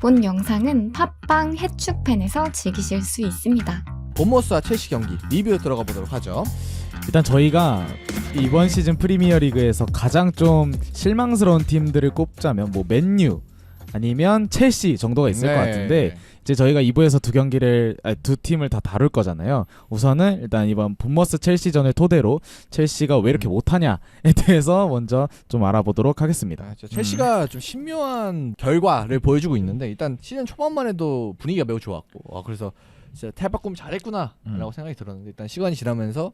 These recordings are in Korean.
본 영상은 팟빵 해축팬에서 즐기실 수 있습니다. 본머스와 첼시 경기 리뷰 들어가 보도록 하죠. 일단 저희가 이번 시즌 프리미어리그에서 가장 좀 실망스러운 팀들을 꼽자면 뭐 맨유 아니면 첼시 정도가 있을 것 같은데 이제 저희가 2부에서 두 팀을 다 다룰 거잖아요. 우선은 일단 이번 본머스 첼시전을 토대로 첼시가 왜 이렇게 못하냐에 대해서 먼저 좀 알아보도록 하겠습니다. 첼시가 좀 신묘한 결과를 보여주고 있는데 일단 시즌 초반만 해도 분위기가 매우 좋았고 그래서 진짜 탈바꿈 잘했구나라고 생각이 들었는데 일단 시간이 지나면서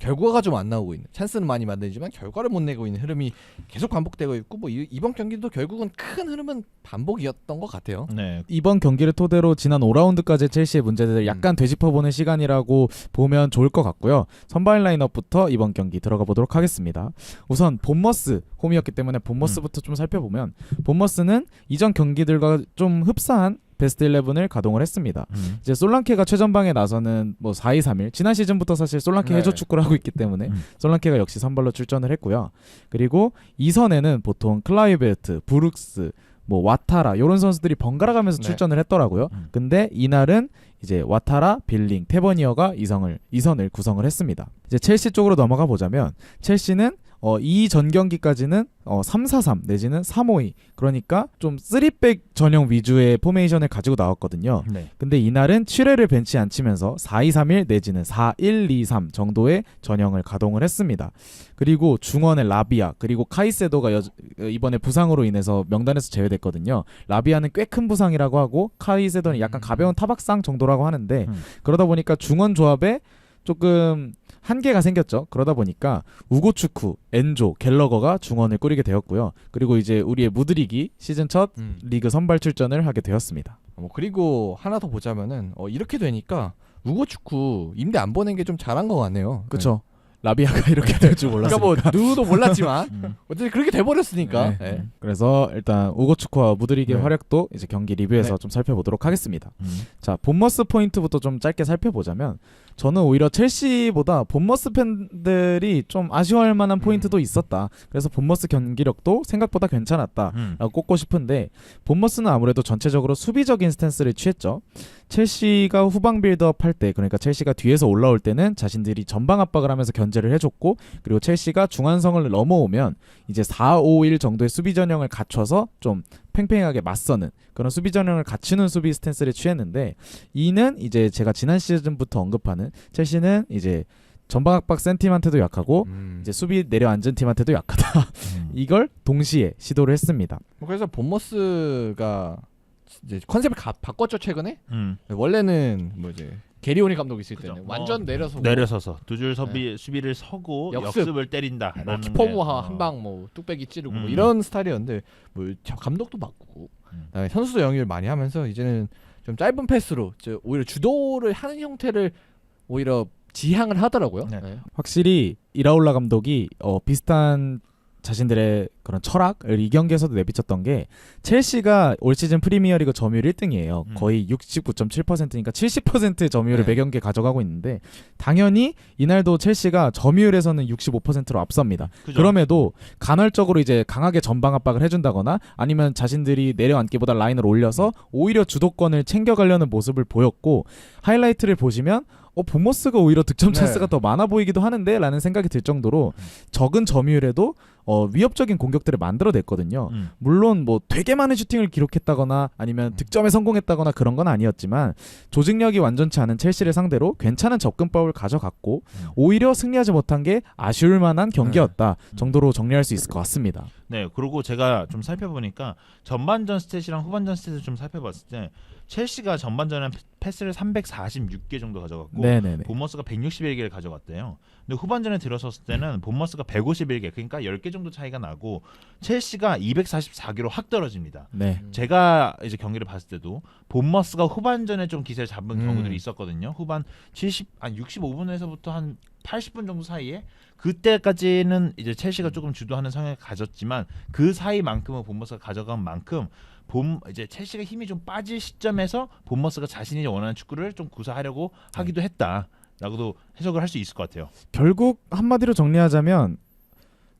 결과가 좀 안 나오고 있는, 찬스는 많이 만들지만 결과를 못 내고 있는 흐름이 계속 반복되고 있고 뭐 이번 경기도 결국은 큰 흐름은 반복이었던 것 같아요. 네, 이번 경기를 토대로 지난 5라운드까지 첼시의 문제들을 약간 되짚어보는 시간이라고 보면 좋을 것 같고요. 선발 라인업부터 이번 경기 들어가 보도록 하겠습니다. 우선 본머스 홈이었기 때문에 본머스부터 좀 살펴보면 본머스는 이전 경기들과 좀 흡사한 베스트 11을 가동을 했습니다. 이제 솔랑케가 최전방에 나서는 뭐 4-2-3-1 지난 시즌부터 사실 솔랑케 해조 축구를 하고 있기 때문에 솔랑케가 역시 선발로 출전을 했고요. 그리고 2선에는 보통 클라이베르트, 브룩스, 뭐 와타라 이런 선수들이 번갈아 가면서 출전을 했더라고요. 근데 이날은 이제 와타라, 빌링, 테버니어가 2선을 구성을 했습니다. 이제 첼시 쪽으로 넘어가 보자면 첼시는 이 전 경기까지는 3-4-3 내지는 3-5-2 그러니까 좀 3백 전형 위주의 포메이션을 가지고 나왔거든요. 근데 이날은 7회를 벤치에 안 치면서 4-2-3-1 내지는 4-1-2-3 정도의 전형을 가동을 했습니다. 그리고 중원의 라비아 그리고 카이세도가 이번에 부상으로 인해서 명단에서 제외됐거든요. 라비아는 꽤 큰 부상이라고 하고 카이세도는 약간 가벼운 타박상 정도라고 하는데 그러다 보니까 중원 조합에 조금 한계가 생겼죠. 그러다 보니까 우고추쿠, 엔조, 갤러거가 중원을 꾸리게 되었고요. 그리고 이제 우리의 무드릭이 시즌 첫 리그 선발 출전을 하게 되었습니다. 그리고 하나 더 보자면은 이렇게 되니까 우고축구 임대 안 보낸 게 좀 잘한 것 같네요. 그렇죠. 라비아가 이렇게 될 줄 몰랐으니까. 그러니까 뭐 누구도 몰랐지만 어쨌든 그렇게 돼버렸으니까. 그래서 일단 우고축구와 무드릭의 활약도 이제 경기 리뷰에서 좀 살펴보도록 하겠습니다. 자, 본머스 포인트부터 좀 짧게 살펴보자면 저는 오히려 첼시보다 본머스 팬들이 좀 아쉬워할 만한 포인트도 있었다. 그래서 본머스 경기력도 생각보다 괜찮았다라고 꼽고 싶은데 본머스는 아무래도 전체적으로 수비적인 스탠스를 취했죠. 첼시가 후방 빌드업 할 때 그러니까 첼시가 뒤에서 올라올 때는 자신들이 전방 압박을 하면서 견제를 해줬고 그리고 첼시가 중앙성을 넘어오면 이제 4-5-1 정도의 수비 전형을 갖춰서 좀 팽팽하게 맞서는 그런 수비 전형을 갖추는 수비 스탠스를 취했는데 이는 이제 제가 지난 시즌부터 언급하는 첼시는 이제 전방 압박 센 팀한테도 약하고 이제 수비 내려앉은 팀한테도 약하다. 이걸 동시에 시도를 했습니다. 그래서 본머스가 이제 컨셉을 바꿨죠 최근에. 원래는 뭐 이제 게리오니 감독 있을 때는 완전 내려서서 두 줄 수비를 서고 역습을 때린다. 키퍼 한방 뭐 뚝배기 찌르고 뭐 이런 스타일이었는데 뭐 감독도 바꾸고 선수도 영입을 많이 하면서 이제는 좀 짧은 패스로 오히려 주도를 하는 형태를 오히려 지향을 하더라고요. 확실히 이라올라 감독이 비슷한 자신들의 그런 철학을 이 경기에서도 내비쳤던 게 첼시가 올 시즌 프리미어리그 점유율 1등이에요. 거의 69.7%니까 70% 점유율을 매 경기에 가져가고 있는데 당연히 이날도 첼시가 점유율에서는 65%로 앞섭니다. 그럼에도 간헐적으로 이제 강하게 전방 압박을 해준다거나 아니면 자신들이 내려앉기보다 라인을 올려서 오히려 주도권을 챙겨가려는 모습을 보였고 하이라이트를 보시면 본머스가 오히려 득점 찬스가 더 많아 보이기도 하는데 라는 생각이 들 정도로 적은 점유율에도 위협적인 공격들을 만들어냈거든요. 물론 뭐 되게 많은 슈팅을 기록했다거나 아니면 득점에 성공했다거나 그런 건 아니었지만 조직력이 완전치 않은 첼시를 상대로 괜찮은 접근법을 가져갔고 오히려 승리하지 못한 게 아쉬울 만한 경기였다 정도로 정리할 수 있을 것 같습니다. 네, 그리고 제가 좀 살펴보니까 전반전 스탯이랑 후반전 스탯을 좀 살펴봤을 때 첼시가 전반전에 패스를 346개 정도 가져갔고 본머스가 161개를 가져갔대요. 근데 후반전에 들어섰을 때는 본머스가 151개 그러니까 10개 정도 차이가 나고 첼시가 244개로 확 떨어집니다. 제가 이제 경기를 봤을 때도 본머스가 후반전에 좀 기세를 잡은 경우들이 있었거든요. 후반 65분에서부터 한 80분 정도 사이에 그때까지는 이제 첼시가 조금 주도하는 성향을 가졌지만 그 사이만큼은 본머스가 가져간 만큼 이제 첼시가 힘이 좀 빠질 시점에서 본머스가 자신이 원하는 축구를 좀 구사하려고 하기도 했다라고도 해석을 할 수 있을 것 같아요. 결국 한마디로 정리하자면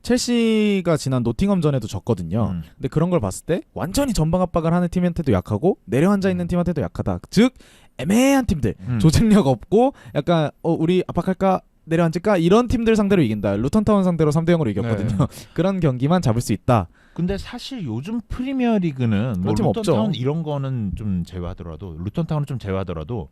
첼시가 지난 노팅엄전에도 졌거든요. 근데 그런 걸 봤을 때 완전히 전방 압박을 하는 팀한테도 약하고 내려앉아 있는 팀한테도 약하다. 즉 애매한 팀들, 조직력 없고 약간 우리 압박할까 내려앉을까 이런 팀들 상대로 이긴다. 루턴타운 상대로 3대0으로 이겼거든요. 그런 경기만 잡을 수 있다. 근데 사실 요즘 프리미어 리그는 뭐 팀 루턴타운 없죠. 이런 거는 좀 제외하더라도 루턴타운은 좀 제외하더라도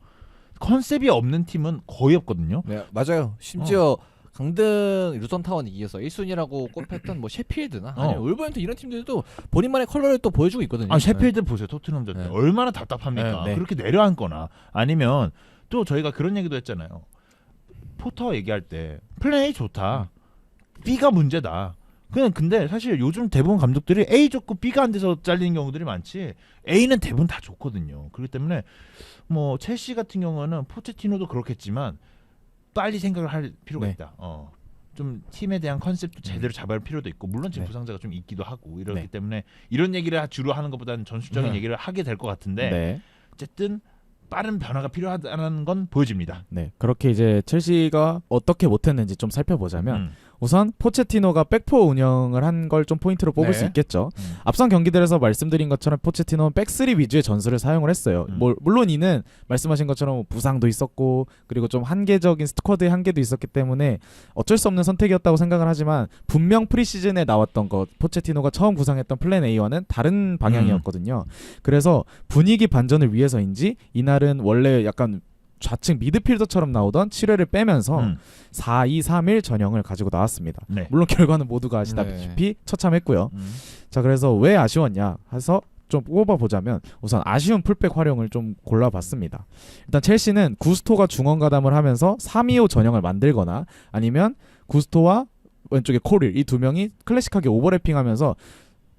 컨셉이 없는 팀은 거의 없거든요. 네, 맞아요. 심지어 강등 루턴타운이 이겨서 1순위라고 꼽혔던 뭐 셰필드나 아니면 울버햄튼 이런 팀들도 본인만의 컬러를 또 보여주고 있거든요. 아 셰필드 보세요. 토트넘전 때 네. 얼마나 답답합니까? 네. 그렇게 내려앉거나 아니면 또 저희가 그런 얘기도 했잖아요. 포터 얘기할 때 플랜 A 좋다. B가 문제다. 그냥 근데 사실 요즘 대부분 감독들이 A 좋고 B가 안 돼서 잘리는 경우들이 많지 A는 대부분 다 좋거든요. 그렇기 때문에 뭐 첼시 같은 경우는 포체티노도 그렇겠지만 빨리 생각을 할 필요가 네. 있다. 좀 팀에 대한 컨셉도 제대로 잡아야 할 필요도 있고 물론 지금 네. 부상자가 좀 있기도 하고 이렇기 네. 때문에 이런 얘기를 주로 하는 것보다는 전술적인 네. 얘기를 하게 될 것 같은데 네. 어쨌든 빠른 변화가 필요하다는 건 보여집니다. 네. 그렇게 이제 첼시가 어떻게 못했는지 좀 살펴보자면 우선 포체티노가 백포 운영을 한 걸 좀 포인트로 뽑을 네. 수 있겠죠. 앞선 경기들에서 말씀드린 것처럼 포체티노는 백스리 위주의 전술을 사용을 했어요. 물론 이는 말씀하신 것처럼 부상도 있었고 그리고 좀 한계적인 스쿼드의 한계도 있었기 때문에 어쩔 수 없는 선택이었다고 생각을 하지만 분명 프리시즌에 나왔던 것 포체티노가 처음 구상했던 플랜 A와는 다른 방향이었거든요. 그래서 분위기 반전을 위해서인지 이날은 원래 약간 좌측 미드필더처럼 나오던 7회를 빼면서 4-2-3-1 전형을 가지고 나왔습니다. 네. 물론 결과는 모두가 아시다시피 처참했고요. 자, 그래서 왜 아쉬웠냐 해서 좀 뽑아보자면 우선 아쉬운 풀백 활용을 좀 골라봤습니다. 일단 첼시는 구스토가 중원 가담을 하면서 3-2-5 전형을 만들거나 아니면 구스토와 왼쪽에 코릴 이 두 명이 클래식하게 오버래핑하면서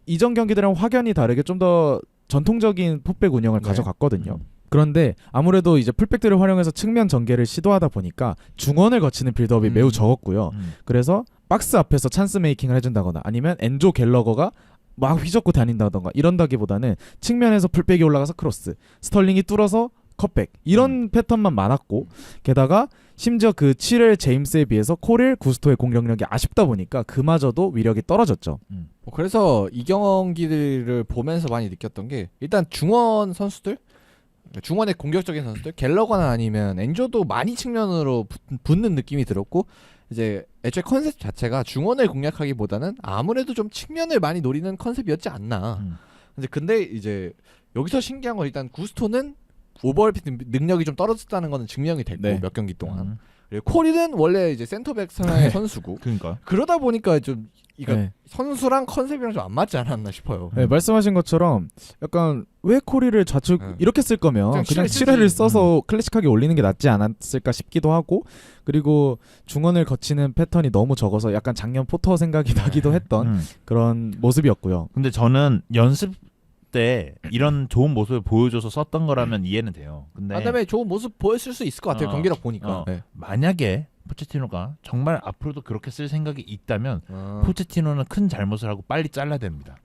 이전 경기들이랑 확연히 다르게 좀 더 전통적인 풀백 운영을 네. 가져갔거든요. 그런데 아무래도 이제 풀백들을 활용해서 측면 전개를 시도하다 보니까 중원을 거치는 빌드업이 매우 적었고요. 그래서 박스 앞에서 찬스 메이킹을 해준다거나 아니면 엔조 갤러거가 막 휘젓고 다닌다던가 이런다기보다는 측면에서 풀백이 올라가서 크로스, 스털링이 뚫어서 컷백 이런 패턴만 많았고 게다가 심지어 그 7회 제임스에 비해서 코릴 구스토의 공격력이 아쉽다 보니까 그마저도 위력이 떨어졌죠. 그래서 이 경기들을 보면서 많이 느꼈던 게 일단 중원 선수들 중원의 공격적인 선수들 갤러거나 아니면 엔조도 많이 측면으로 붙는 느낌이 들었고 이제 애초에 컨셉 자체가 중원을 공략하기보다는 아무래도 좀 측면을 많이 노리는 컨셉이었지 않나. 근데 이제 여기서 신기한 건 일단 구스토는 오버래핑 능력이 좀 떨어졌다는 거는 증명이 됐고 네. 몇 경기 동안. 그리고 코리는 원래 이제 센터백 상황의 선수고 그러니까 그러다 보니까 좀 이거 네. 선수랑 컨셉이랑 좀 안 맞지 않았나 싶어요. 네, 말씀하신 것처럼 약간 왜 코리를 좌측 이렇게 쓸 거면 그냥 7회를 써서 클래식하게 올리는 게 낫지 않았을까 싶기도 하고 그리고 중원을 거치는 패턴이 너무 적어서 약간 작년 포터 생각이 나기도 했던 그런 모습이었고요. 근데 저는 연습 때 이런 좋은 모습을 보여줘서 썼던 거라면 이해는 돼요. 근데 그다음에 좋은 모습 보였을 수 있을 것 같아요. 경기력 보니까. 네. 만약에 포체티노가 정말 앞으로도 그렇게 쓸 생각이 있다면 포체티노는 큰 잘못을 하고 빨리 잘라야 됩니다.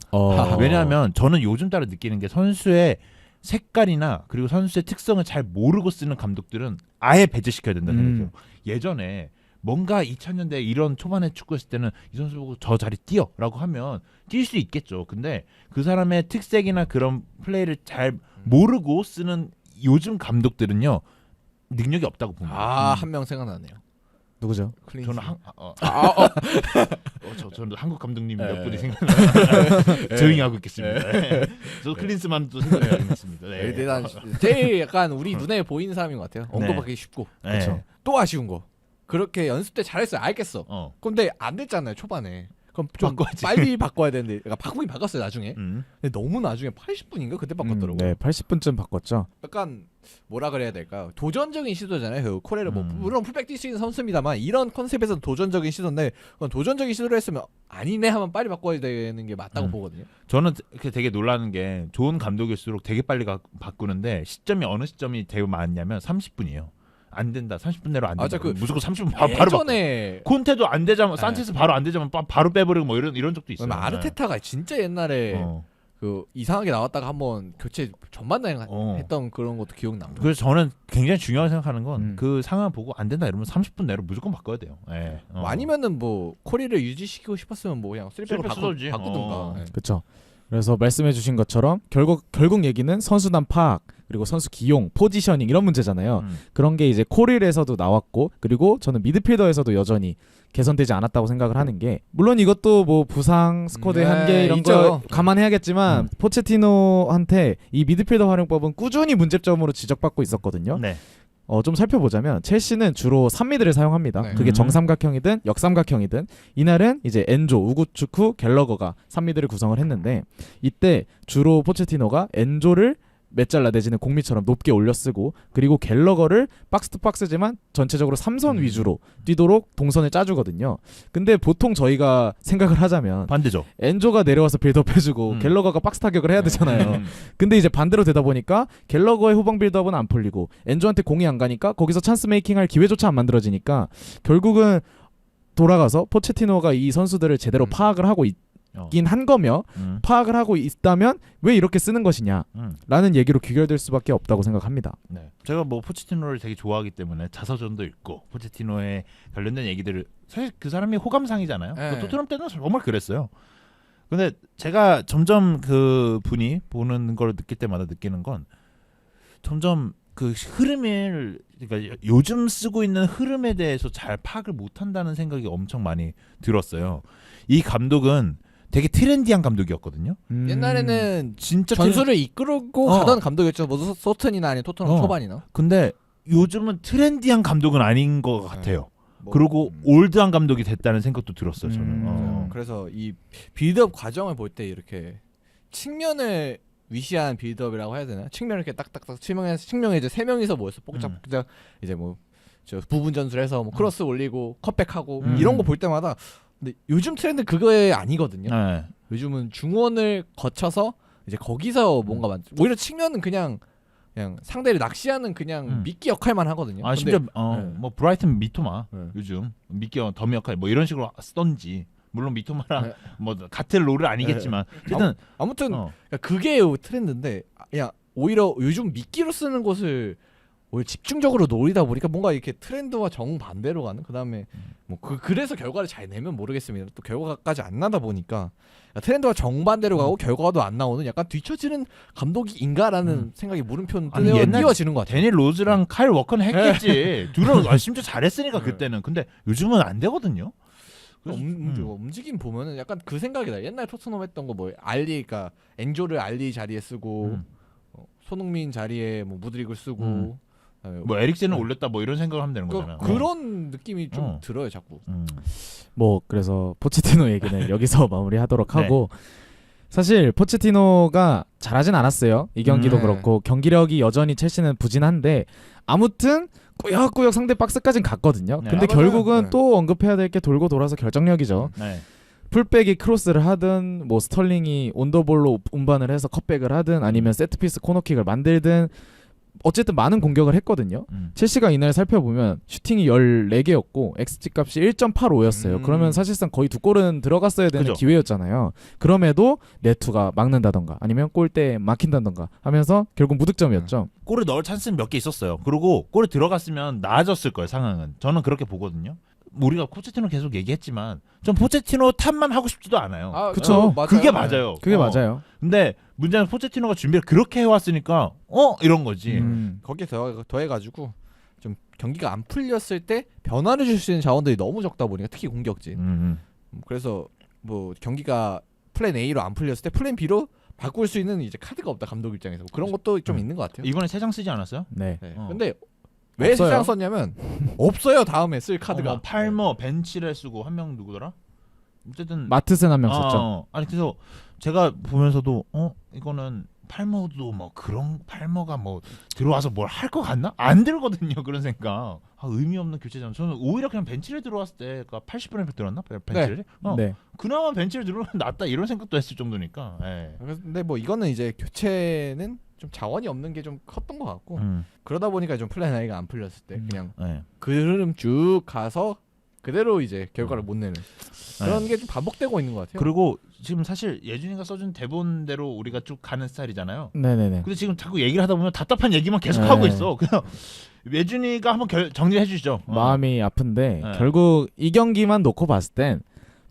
왜냐하면 저는 요즘 따라 느끼는 게 선수의 색깔이나 그리고 선수의 특성을 잘 모르고 쓰는 감독들은 아예 배제시켜야 된다는 생각이에요. 예전에 뭔가 2000년대 이런 초반에 축구했을 때는 이 선수 보고 저 자리 뛰어라고 하면 뛸 수 있겠죠. 근데 그 사람의 특색이나 그런 플레이를 잘 모르고 쓰는 요즘 감독들은요 능력이 없다고 봅니다. 한 명 생각나네요. 누구죠? 클린스. 저는 저는 한국 감독님 몇 분이 생각나요. 조용히 하고 있겠습니다. 네. 저 클린스만도 생각나겠습니다. 네. 대단. 제일 약간 우리 눈에 보이는 사람인 것 같아요. 언급하기 쉽고. 네. 그렇죠. 또 아쉬운 거. 그렇게 연습 때 잘했어요. 알겠어. 근데 안 됐잖아요 초반에. 그럼 좀 바꿔야지. 빨리 바꿔야 되는데 그러니까 바꾸긴 바꿨어요 나중에. 근데 너무 나중에 80분인가 그때 바꿨더라고요. 네, 80분쯤 바꿨죠. 약간 뭐라 그래야 될까요? 도전적인 시도잖아요. 그 코레를 뭐 물론 풀백 뛸 수 있는 선수입니다만 이런 컨셉에서는 도전적인 시도인데 그건 도전적인 시도를 했으면 아니네 하면 빨리 바꿔야 되는 게 맞다고 보거든요. 저는 되게 놀라는 게 좋은 감독일수록 되게 빨리 바꾸는데 시점이 어느 시점이 되게 많냐면 30분이에요. 안 된다. 30분 내로 안 된다. 무조건 30분 바로 예전에 콘테도 안 되자면 산체스 바로 안 되자면 바로 빼버리고 뭐 이런 적도 있어요. 아르테타가 진짜 옛날에 그 이상하게 나왔다가 한번 교체 전반전에 했던 그런 것도 기억납니다. 그래서 저는 굉장히 중요하게 생각하는 건 그 상황을 보고 안 된다 이러면 30분 내로 무조건 바꿔야 돼요. 예. 뭐 아니면은 뭐 코리를 유지시키고 싶었으면 뭐 그냥 3백으로 바꾸든가. 예. 그렇죠. 그래서 말씀해주신 것처럼 결국 얘기는 선수단 파악 그리고 선수 기용, 포지셔닝 이런 문제잖아요. 그런 게 이제 코릴에서도 나왔고 그리고 저는 미드필더에서도 여전히 개선되지 않았다고 생각을 하는 게 물론 이것도 뭐 부상 스쿼드의 한계 이런 있죠. 거 감안해야겠지만 포체티노한테 이 미드필더 활용법은 꾸준히 문제점으로 지적받고 있었거든요. 네. 좀 살펴보자면 첼시는 주로 3미드를 사용합니다. 네. 그게 정삼각형이든 역삼각형이든 이날은 이제 엔조, 우구추쿠, 갤러거가 3미드를 구성을 했는데 이때 주로 포체티노가 엔조를 메잘라 내지는 공미처럼 높게 올려 쓰고 그리고 갤러거를 박스 투 박스지만 전체적으로 3선 위주로 뛰도록 동선을 짜주거든요. 근데 보통 저희가 생각을 하자면 반대죠. 엔조가 내려와서 빌드업 해주고 갤러거가 박스 타격을 해야 되잖아요. 근데 이제 반대로 되다 보니까 갤러거의 후방 빌드업은 안 풀리고 엔조한테 공이 안 가니까 거기서 찬스 메이킹할 기회조차 안 만들어지니까 결국은 돌아가서 포체티노가 이 선수들을 제대로 파악을 하고 있긴 한 거며 파악을 하고 있다면 왜 이렇게 쓰는 것이냐 라는 얘기로 귀결될 수밖에 없다고 생각합니다. 네. 제가 뭐 포체티노를 되게 좋아하기 때문에 자서전도 읽고 포체티노에 관련된 얘기들을 사실 그 사람이 호감상이잖아요. 네. 토트넘 때는 정말 그랬어요. 근데 제가 점점 그 분이 보는 걸 느낄 때마다 느끼는 건 점점 그 흐름을 그러니까 요즘 쓰고 있는 흐름에 대해서 잘 파악을 못한다는 생각이 엄청 많이 들었어요. 이 감독은 되게 트렌디한 감독이었거든요. 옛날에는 진짜 전술을 이끌고 가던 감독이었죠. 뭐 소튼이나 아니면 토트넘 초반이나. 근데 요즘은 트렌디한 감독은 아닌 것 같아요. 그리고 올드한 감독이 됐다는 생각도 들었어요. 저는. 그래서 이 빌드업 과정을 볼 때 이렇게 측면을 위시한 빌드업이라고 해야 되나? 측면을 이렇게 딱딱딱 측면에 이제 세 명이서 모여서 뽁짝뽁짝 이제 뭐 저 부분 전술해서 뭐 크로스 올리고 컷백하고 이런 거 볼 때마다 근데 요즘 트렌드 그거에 아니거든요. 네. 요즘은 중원을 거쳐서 이제 거기서 뭔가 오히려 측면은 그냥 상대를 낚시하는 그냥 미끼 역할만 하거든요. 아 심지어 뭐 브라이튼 미토마 요즘 미끼 더미 역할 뭐 이런 식으로 쓰던지 물론 미토마랑 뭐 같은 롤은 아니겠지만 어쨌든 아무튼 그러니까 그게 트렌드인데 그냥 오히려 요즘 미끼로 쓰는 것을 오히려 집중적으로 노리다 보니까 뭔가 이렇게 트렌드와 정반대로 가는 그다음에 뭐 그래서 결과를 잘 내면 모르겠습니다. 또 결과까지 안 나다 보니까 트렌드와 정반대로 가고 결과도 안 나오는 약간 뒤처지는 감독인가라는 생각이 물음표 띄워지는 것 같아요. 데니 로즈랑 칼 워커는 했겠지. 둘은 심지어 잘했으니까 그때는. 근데 요즘은 안 되거든요. 움직임 보면은 약간 그 생각이 나요. 옛날 토트넘 했던 거 뭐 그러니까 엔조를 알리 자리에 쓰고 손흥민 자리에 뭐 무드릭을 쓰고 뭐 에릭센을 올렸다 뭐 이런 생각을 하면 되는 거잖아요. 그런 느낌이 좀 들어요, 자꾸. 뭐 그래서 포체티노 얘기는 여기서 마무리하도록 하고 사실 포체티노가 잘하진 않았어요. 이 경기도 그렇고 경기력이 여전히 첼시는 부진한데 아무튼 꾸역꾸역 상대 박스까지는 갔거든요. 근데 결국은 또 언급해야 될 게 돌고 돌아서 결정력이죠. 풀백이 크로스를 하든 뭐 스털링이 온더볼로 운반을 해서 컷백을 하든 아니면 세트피스 코너킥을 만들든 어쨌든 많은 공격을 했거든요. 첼시가 이날 살펴보면 슈팅이 14개였고 XG 값이 1.85였어요. 그러면 사실상 거의 2골은 들어갔어야 되는 기회였잖아요. 그럼에도 네투가 막는다던가 아니면 골대에 막힌다던가 하면서 결국 무득점이었죠. 골을 넣을 찬스는 몇 개 있었어요. 그리고 골이 들어갔으면 나아졌을 거예요, 상황은. 저는 그렇게 보거든요. 우리가 포체티노 계속 얘기했지만 전 포체티노 탓만 하고 싶지도 않아요. 그쵸. 그게 맞아요. 그게 맞아요. 근데 문제는 포체티노가 준비를 그렇게 해왔으니까 이런 거지. 거기에 더해가지고 좀 경기가 안 풀렸을 때 변화를 줄 수 있는 자원들이 너무 적다 보니까 특히 공격진. 그래서 뭐 경기가 플랜 A로 안 풀렸을 때 플랜 B로 바꿀 수 있는 이제 카드가 없다 감독 입장에서 그런 것도 좀 있는 것 같아요. 이번에 3장 쓰지 않았어요? 네. 근데 왜 3장 썼냐면 없어요 다음에 쓸 카드가. 팔머 벤치를 쓰고 한 명 누구더라? 어쨌든 마트슨 한 명 썼죠. 아니 그래서 제가 보면서도 이거는 팔머도 뭐 그런 팔머가 뭐 들어와서 뭘 할 것 같나? 안 들거든요 그런 생각. 의미 없는 교체잖아. 저는 오히려 그냥 벤치를 들어왔을 때가 80분에 들어왔나? 벤치를? 네. 그나마 벤치를 들어오면 낫다 이런 생각도 했을 정도니까. 근데 뭐 이거는 이제 교체는 좀 자원이 없는 게 좀 컸던 것 같고 그러다 보니까 좀 플랜 A가 안 풀렸을 때 그냥 그 흐름 쭉 가서 그대로 이제 결과를 못 내는 그런 게 좀 반복되고 있는 것 같아요. 그리고 지금 사실 예준이가 써준 대본대로 우리가 쭉 가는 스타일이잖아요. 네네네. 근데 지금 자꾸 얘기를 하다 보면 답답한 얘기만 계속 네. 하고 있어. 그냥 예준이가 한번 정리해 주시죠. 마음이 아픈데 네. 결국 이 경기만 놓고 봤을 땐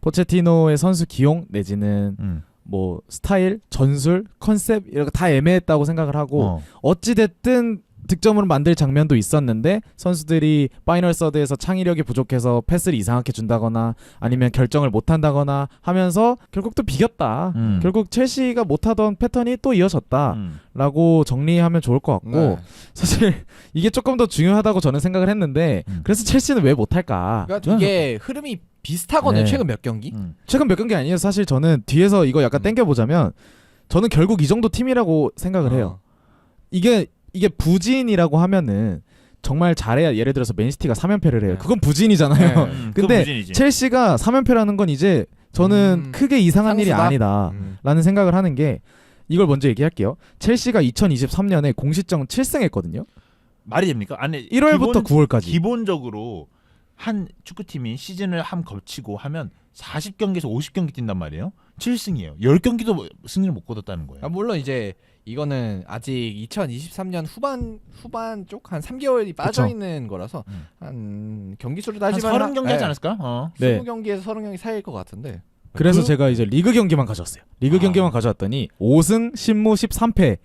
포체티노의 선수 기용 내지는 뭐 스타일, 전술, 컨셉 이런 거 다 애매했다고 생각을 하고 어찌 됐든 득점을 만들 장면도 있었는데 선수들이 파이널 서드에서 창의력이 부족해서 패스를 이상하게 준다거나 아니면 결정을 못 한다거나 하면서 결국 또 비겼다. 결국 첼시가 못하던 패턴이 또 이어졌다라고 정리하면 좋을 것 같고 네. 사실 이게 조금 더 중요하다고 저는 생각을 했는데 그래서 첼시는 왜 못할까? 그러니까 이게 흐름이 비슷하거든요. 네. 최근 몇 경기. 최근 몇 경기 아니에요. 사실 저는 뒤에서 이거 약간 땡겨보자면 저는 결국 이 정도 팀이라고 생각을 해요. 이게 부진이라고 하면은 정말 잘해야 예를 들어서 맨시티가 3연패를 해요. 네. 그건 부진이잖아요. 근데 첼시가 3연패라는 건 이제 저는 크게 이상한 일이 상수다? 아니다라는 생각을 하는 게 이걸 먼저 얘기할게요. 첼시가 2023년에 공식전 7승했거든요. 말이 됩니까? 아니 1월부터 9월까지. 기본적으로 한 축구팀이 시즌을 한 거치고 하면 40경기에서 50경기 뛴단 말이에요. 7승이에요. 10경기도 승리를 못 거뒀다는 거예요. 아, 물론 이제 이거는 아직 2023년 후반 쪽 한 3개월이 빠져 있는 거라서 한 경기 수로 한 따지면 30경기 하지 않았을까? 네. 20경기에서 30경기 사이일 것 같은데. 그래서 제가 이제 리그 경기만 가져왔어요. 리그 경기만 가져왔더니 5승 10무 13패.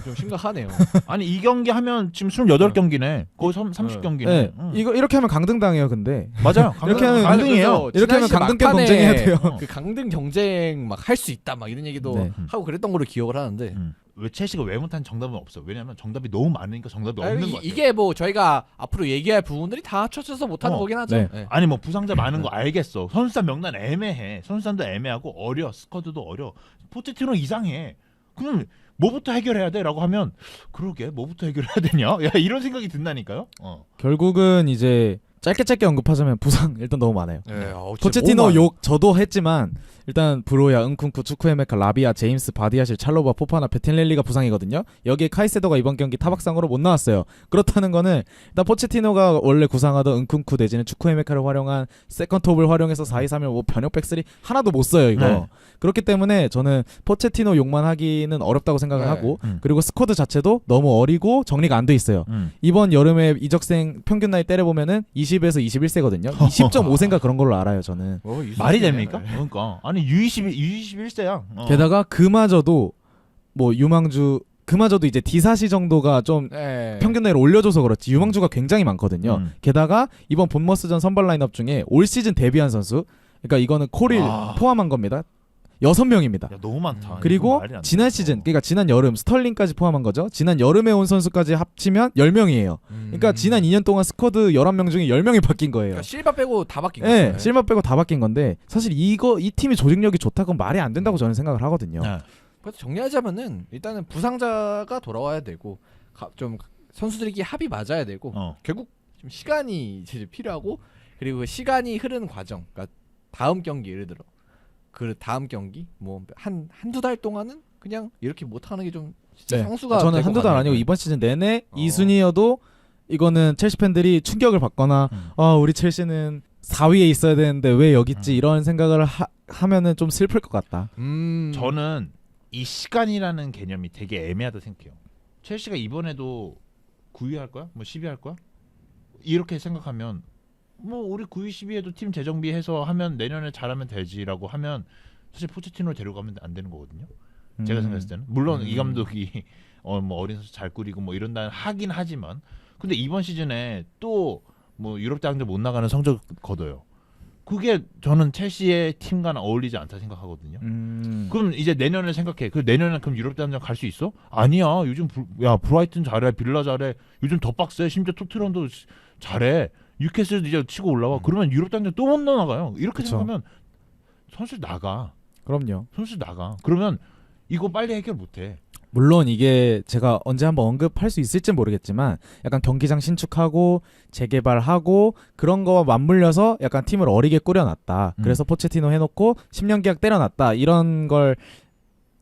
좀 심각하네요. 아니 이 경기 하면 지금 28경기네. 거의 30경기네. 네. 이렇게 하면 강등당해요. 근데 맞아요. 이렇게 하면 강등이에요. 이렇게 하면 강등권 경쟁해야 돼요. 그 강등 경쟁 막 할 수 있다 막 이런 얘기도 네. 하고 그랬던 걸로 기억을 하는데. 왜 첼시가 왜 못한 정답은 없어. 왜냐면 정답이 너무 많으니까 정답이 없는 거 같아요. 이게 뭐 저희가 앞으로 얘기할 부분들이 다 합쳐져서 못하는 거긴 하죠. 네. 네. 아니 뭐 부상자 많은 거 알겠어. 선수단 명단 애매해. 선수단도 애매하고 어려. 스쿼드도 어려. 포체티노 이상해. 그럼 뭐부터 해결해야 돼라고 하면 그러게 뭐부터 해결해야 되냐? 야 이런 생각이 든다니까요. 결국은 이제 짧게 언급하자면 부상 일단 너무 많아요. 네, 포체티노 욕 저도 했지만 일단 브로야, 은쿤쿠, 추쿠에메카, 라비아, 제임스, 바디아실, 찰로바, 포파나, 베틴렐리가 부상이거든요. 여기에 카이세도가 이번 경기 타박상으로 못 나왔어요. 그렇다는 거는 일단 포체티노가 원래 구상하던 은쿤쿠 내지는 추쿠에메카를 활용한 세컨톱을 활용해서 4-2-3-1 뭐 변형 백스리 하나도 못 써요 이거. 네. 그렇기 때문에 저는 포체티노 욕만 하기는 어렵다고 생각을 네. 하고 그리고 스쿼드 자체도 너무 어리고 정리가 안 돼 있어요. 이번 여름에 이적생 평균 나이 때려보면은 20에서 21세거든요. 20.5세인가 그런 걸로 알아요 저는. 말이 됩니까? 그러니까 아니 U21세야. 게다가 그마저도 뭐 유망주 그마저도 이제 디사시 정도가 좀 네. 평균 나이를 올려줘서 그렇지 유망주가 굉장히 많거든요. 게다가 이번 본머스전 선발 라인업 중에 올 시즌 데뷔한 선수 그러니까 이거는 콜을 포함한 겁니다. 6명입니다. 야, 너무 많다. 그리고 말이 안 돼. 지난 시즌 그러니까 지난 여름 스털링까지 포함한 거죠. 지난 여름에 온 선수까지 합치면 10명이에요. 그러니까 지난 2년 동안 스쿼드 11명 중에 10명이 바뀐 거예요. 그러니까 실바 빼고 다 바뀐 네, 거예요. 실마 빼고 다 바뀐 건데 사실 이 팀이 조직력이 좋다고 말이 안 된다고 저는 생각을 하거든요. 네. 그래서 정리하자면은 일단은 부상자가 돌아와야 되고 좀 선수들끼리 합이 맞아야 되고 결국 좀 시간이 이제 필요하고 그리고 그 시간이 흐르는 과정. 그러니까 다음 경기 예를 들어 그 다음 경기 뭐 한두 달 동안은 그냥 이렇게 못 하는 게 좀 진짜 상수가 저는 되고 한두 달 가는 아니고 거예요. 이번 시즌 내내 이 순위여도 이거는 첼시 팬들이 충격을 받거나 우리 첼시는 4위에 있어야 되는데 왜 여기 있지 이런 생각을 하면은 좀 슬플 것 같다. 저는 이 시간이라는 개념이 되게 애매하다 생각해요. 첼시가 이번에도 9위 할 거야? 뭐 10위 할 거야? 이렇게 생각하면 뭐 우리 9위 10위에도 팀 재정비해서 하면 내년에 잘하면 되지라고 하면 사실 포체티노를 데려가면 안 되는 거거든요. 제가 생각했을 때는 물론 이 감독이 뭐 어린 선수 잘 꾸리고 뭐 이런다 하긴 하지만 근데 이번 시즌에 또 뭐 유럽 대항전 못 나가는 성적 거둬요. 그게 저는 첼시의 팀과는 어울리지 않다 생각하거든요. 그럼 이제 내년을 생각해. 그 내년에 그럼 유럽 대항전 갈 수 있어? 아니야. 요즘 브라이튼 잘해, 빌라 잘해. 요즘 더 빡세. 심지어 토트넘도 잘해. 뉴캐슬도 이제 치고 올라와. 그러면 유럽 대항전 또 못 나가요. 이렇게 그쵸. 생각하면 선수 나가. 그럼요. 선수 나가. 그러면 이거 빨리 해결 못해. 물론 이게 제가 언제 한번 언급할 수 있을지 모르겠지만 약간 경기장 신축하고 재개발하고 그런 거와 맞물려서 약간 팀을 어리게 꾸려놨다. 그래서 포체티노 해놓고 10년 계약 때려놨다. 이런 걸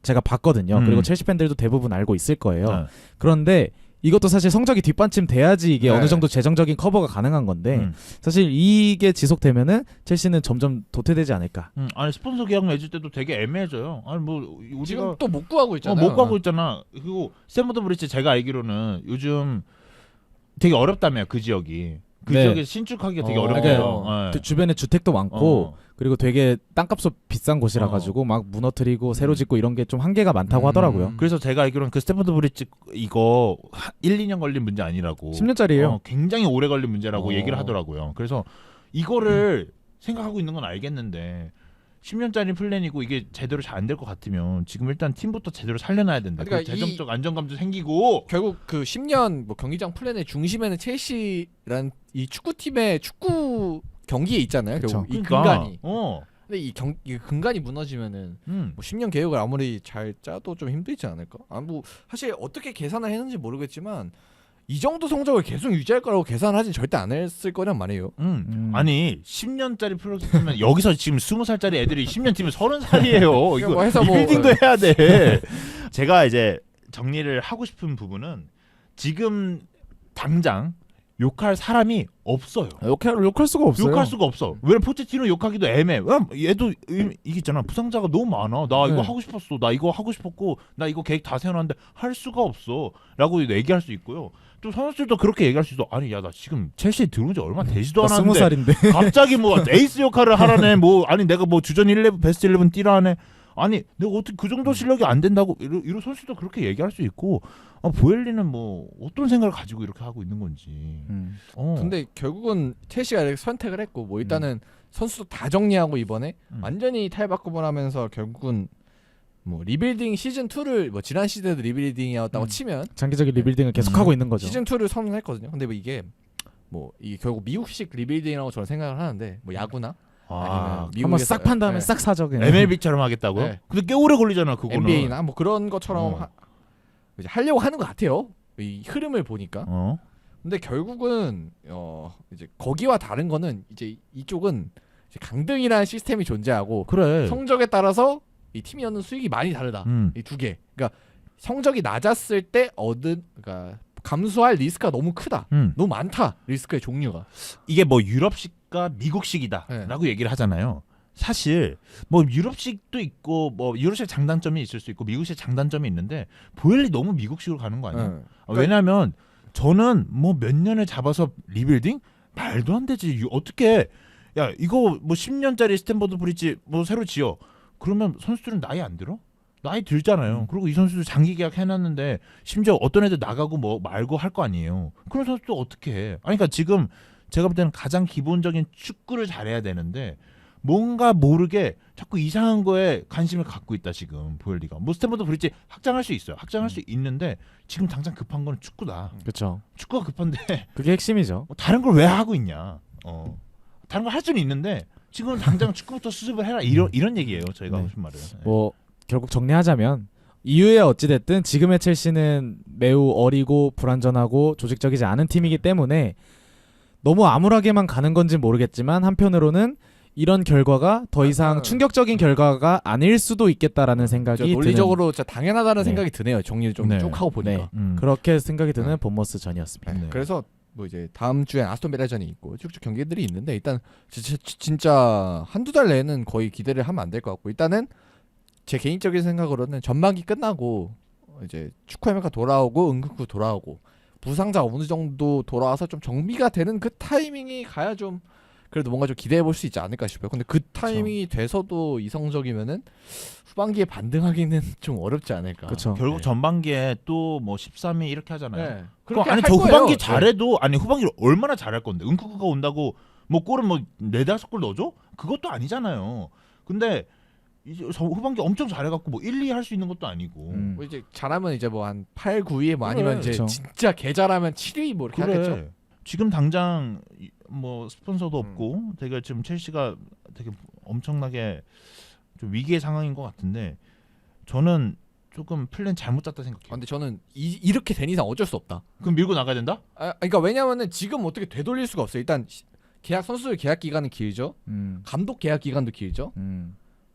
제가 봤거든요. 그리고 첼시 팬들도 대부분 알고 있을 거예요. 그런데 이것도 사실 성적이 뒷받침 돼야지 이게 네. 어느 정도 재정적인 커버가 가능한 건데 사실 이게 지속되면은 첼시는 점점 도태되지 않을까. 아니 스폰서 계약 맺을 때도 되게 애매해져요. 아니 뭐 우리가 지금 또 못 구하고 있잖아요. 못 가고 있잖아. 그리고 스탠포드 브리지 제가 알기로는 요즘 되게 어렵다며요. 그 지역이. 그 네. 지역에 신축하기가 되게 어. 어렵대요. 네. 주변에 주택도 많고 어. 그리고 되게 땅값도 비싼 곳이라 가지고 막 무너뜨리고 새로 짓고 이런 게 좀 한계가 많다고 하더라고요. 그래서 제가 알기로는 그 스탠포드 브리지 이거 1, 2년 걸린 문제 아니라고. 10년짜리예요. 굉장히 오래 걸린 문제라고 얘기를 하더라고요. 그래서 이거를 음. 생각하고 있는 건 알겠는데 10년짜리 플랜이고 이게 제대로 잘 안 될 것 같으면 지금 일단 팀부터 제대로 살려놔야 된다. 그러니까 그 재정적 안정감도 생기고. 결국 그 10년 뭐 경기장 플랜의 중심에는 첼시란 이 축구팀의 축구 경기에 있잖아요. 그쵸. 결국 이 그러니까, 근간이. 근데 이 근간이 무너지면은 뭐 10년 계획을 아무리 잘 짜도 좀 힘들지 않을까? 뭐 사실 어떻게 계산을 했는지 모르겠지만 이 정도 성적을 계속 유지할 거라고 계산하진 절대 안 했을 거란 말이에요. 아니 10년짜리 프로젝트면 여기서 지금 20살짜리 애들이 10년 팀면 30살이에요. 이거 뭐 해서 뭐 리빌딩도 해야 돼. 제가 이제 정리를 하고 싶은 부분은 지금 당장 욕할 사람이 없어요. 욕할 수가 없어요. 욕할 수가 없어. 왜 포체티노 욕하기도 애매해. 얘도 이게 있잖아. 부상자가 너무 많아. 나 이거 네. 하고 싶었어. 나 이거 하고 싶었고 나 이거 계획 다 세워놨는데 할 수가 없어. 라고 얘기할 수 있고요. 또 선수들도 그렇게 얘기할 수 있어. 아니 야 나 지금 첼시에 들어온 지 얼마 되지도 나 않았는데 20살인데. 갑자기 뭐 에이스 역할을 하라네. 뭐 아니 내가 뭐 주전 11 베스트 11 뛰라네. 아니 내가 어떻게 그 정도 실력이 안 된다고 이런 선수도 그렇게 얘기할 수 있고 보엘리는 뭐 어떤 생각을 가지고 이렇게 하고 있는 건지. 근데 결국은 첼시가 이렇게 선택을 했고 뭐 일단은 선수도 다 정리하고 이번에 완전히 탈바꿈을 하면서 결국은 뭐 리빌딩 시즌 2를 뭐 지난 시대도 리빌딩이었다고 치면 장기적인 리빌딩을 계속하고 있는 거죠. 시즌 2를 선언했거든요. 근데 뭐 이게 결국 미국식 리빌딩이라고 저는 생각을 하는데 뭐 야구나 아니면 한번 싹 판 다음에 네. 싹 사죠. 그냥. MLB처럼 하겠다고요? 네. 근데 꽤 오래 걸리잖아 그거는. NBA나 뭐 그런 것처럼 이제 하려고 하는 것 같아요. 이 흐름을 보니까. 근데 결국은 이제 거기와 다른 거는 이제 이쪽은 이제 강등이라는 시스템이 존재하고 그래. 성적에 따라서 이 팀이 얻는 수익이 많이 다르다. 이 두 개. 그러니까 성적이 낮았을 때 그러니까 감수할 리스크가 너무 크다. 너무 많다. 리스크의 종류가. 이게 뭐 유럽식과 미국식이다라고 얘기를 하잖아요. 사실 뭐 유럽식도 있고 뭐 유럽식 장단점이 있을 수 있고 미국식 장단점이 있는데 보엘리 너무 미국식으로 가는 거 아니야? 왜냐하면 저는 뭐 몇 년을 잡아서 리빌딩 말도 안 되지. 어떻게 야 이거 뭐 10년짜리 스탠포드 브리지 뭐 새로 지어 그러면 선수들은 나이 안 들어? 나이 들잖아요. 그리고 이 선수들 장기 계약 해놨는데 심지어 어떤 애들 나가고 뭐 말고 할 거 아니에요. 그런 선수들 어떻게 해? 아니 그러니까 지금 제가 볼 때는 가장 기본적인 축구를 잘해야 되는데 뭔가 모르게 자꾸 이상한 거에 관심을 갖고 있다 지금 보엘리가. 뭐 스탠포드 브리지 확장할 수 있어요. 확장할 수 있는데 지금 당장 급한 건 축구다. 그렇죠. 축구가 급한데 그게 핵심이죠. 다른 걸 왜 하고 있냐. 다른 걸 할 수는 있는데 지금 당장 축구부터 수습을 해라 이런 얘기예요. 저희가 하고 싶은 말은. 뭐 결국 정리하자면 이후에 어찌됐든 지금의 첼시는 매우 어리고 불안전하고 조직적이지 않은 팀이기 때문에 너무 암울하게만 가는 건지 모르겠지만 한편으로는 이런 결과가 더 이상 충격적인 결과가 아닐 수도 있겠다라는 생각이 논리적으로 진짜 당연하다는 네. 생각이 드네요. 정리를 좀 쭉 하고 보니까. 그렇게 생각이 드는 본머스 전이었습니다. 네. 그래서 뭐 이제 다음 주엔 아스톤 빌라전이 있고 쭉쭉 경기들이 있는데 일단 진짜 한두 달 내에는 거의 기대를 하면 안 될 것 같고 일단은 제 개인적인 생각으로는 전반기 끝나고 이제 축구 해명가 돌아오고 은근구 돌아오고 부상자 어느 정도 돌아와서 좀 정비가 되는 그 타이밍이 가야 좀 그래도 뭔가 좀 기대해 볼 수 있지 않을까 싶어요. 근데 그 타이밍이 돼서도 이성적이면은 후반기에 반등하기는 좀 어렵지 않을까. 그렇죠. 결국 전반기에 또 뭐 13위 이렇게 하잖아요. 네. 그럼 그렇게 아니 할 저 거예요. 후반기 잘해도 아니 후반기를 얼마나 잘할 건데 은쿠쿠가 온다고 뭐 골은 뭐 4-5골 넣어줘? 그것도 아니잖아요. 근데 이제 후반기 엄청 잘해갖고 뭐 1, 2 할 수 있는 것도 아니고. 뭐 이제 잘하면 이제 뭐 한 8, 9위 뭐 그래. 아니면 이제 그쵸. 진짜 개 잘하면 7위 뭐 이렇게 하겠죠. 지금 당장 뭐 스폰서도 없고 되게 지금 첼시가 되게 엄청나게 좀 위기의 상황인 것 같은데 저는 조금 플랜 잘못 짰다 생각해요. 근데 저는 이렇게 된 이상 어쩔 수 없다. 그럼 밀고 나가야 된다? 그러니까 왜냐면은 지금 어떻게 되돌릴 수가 없어요. 일단 선수들 계약 기간은 길죠. 감독 계약 기간도 길죠.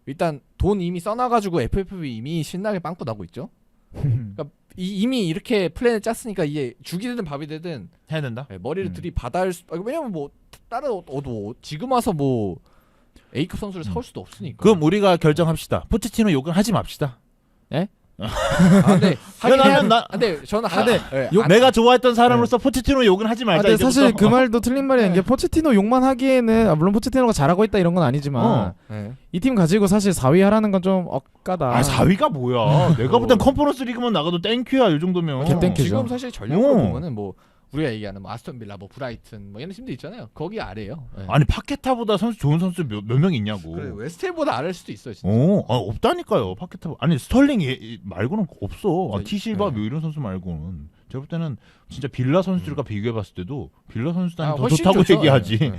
일단 돈 이미 써놔가지고 FFP 이미 신나게 빵꾸 나고 있죠. 그러니까 이미 이렇게 플랜을 짰으니까 이게 죽이 되든 밥이 되든 해야 된다. 머리를 들이받아 할 수. 왜냐면 뭐 다른 지금 와서 뭐 A급 선수를 사올 수도 없으니까. 그럼 우리가 결정합시다. 포체티노 욕은 하지 맙시다. 근데 왜냐면 근데 저는 내가 좋아했던 사람으로서 포체티노 욕은 하지 말자. 근데 사실 이제부터. 그 말도 틀린 말이 아닌 게 포체티노 욕만 하기에는 물론 포체티노가 잘하고 있다 이런 건 아니지만 이 팀 가지고 사실 4위 하라는 건 좀 억까다. 4위가 뭐야? 내가 볼 땐 컨퍼런스 리그만 나가도 땡큐야 이 정도면. 땡큐죠. 지금 사실 전력으로 보면은 뭐 우리가 얘기하는 뭐 아스톤 빌라, 뭐 브라이튼, 뭐 이런 팀들 있잖아요. 거기 아래요. 아니 파케타보다 좋은 선수 몇 명 있냐고. 그래 웨스트햄보다 아래일 수도 있어요. 진짜. 없다니까요. 파케타 아니 스털링 말고는 없어. 티실바 네. 뭐 이런 선수 말고는. 제가 볼 때는 진짜 빌라 선수들과 비교해봤을 때도 빌라 선수단이 더 훨씬 좋다고 좋죠. 얘기하지. 네.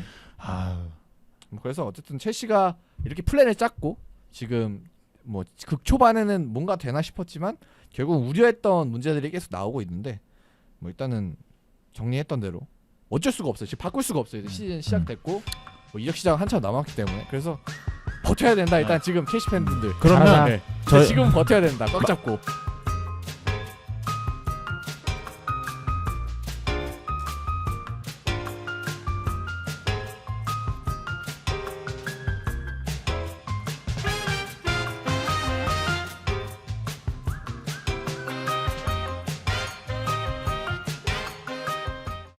뭐 그래서 어쨌든 첼시가 이렇게 플랜을 짰고 지금 뭐 극초반에는 뭔가 되나 싶었지만 결국 우려했던 문제들이 계속 나오고 있는데 뭐 일단은 정리했던 대로 어쩔 수가 없어요. 지금 바꿀 수가 없어요. 시즌 시작됐고 뭐 이적 시장 한참 남았기 때문에 그래서 버텨야 된다. 일단 지금 첼시 팬분들 그러면 지금 버텨야 된다. 꽉 잡고.